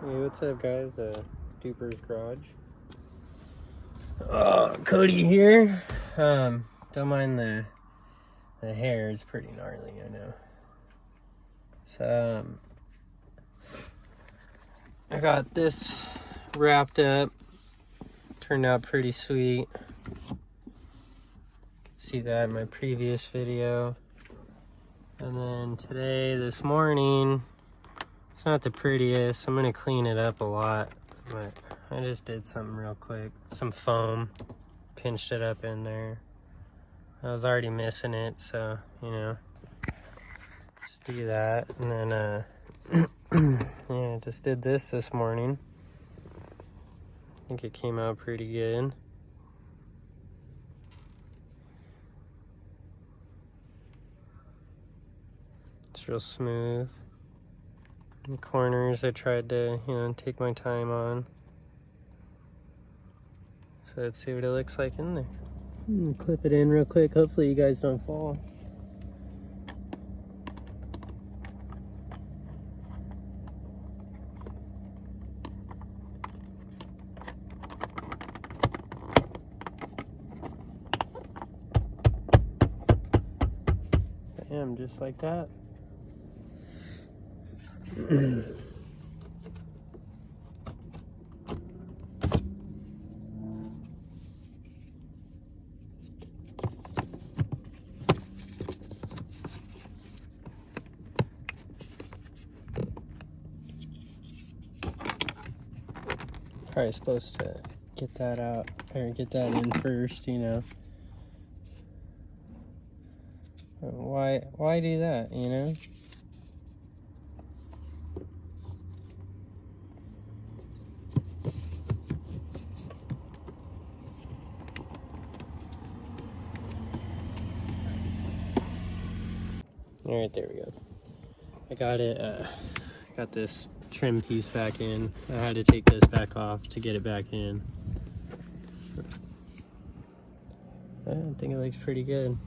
Hey, what's up, guys? DUPPER'S garage. Oh, Cody here. Don't mind the hair. It's pretty gnarly, I know. So I got this wrapped up. Turned out pretty sweet. You can see that in my previous video. And then today, this morning, it's not the prettiest. I'm gonna clean it up a lot, but I just did something real quick. Some foam, pinched it up in there. I was already missing it, so, you know, just do that. And then, yeah, just did this morning. I think it came out pretty good. It's real smooth. The corners I tried to, you know, take my time on. So let's see what it looks like in there. Clip it in real quick. Hopefully you guys don't fall. Bam, just like that. Probably supposed to get that out, or get that in first, you know. Why do that, you know? All right, there we go. I got it, got this trim piece back in. I had to take this back off to get it back in. I think it looks pretty good.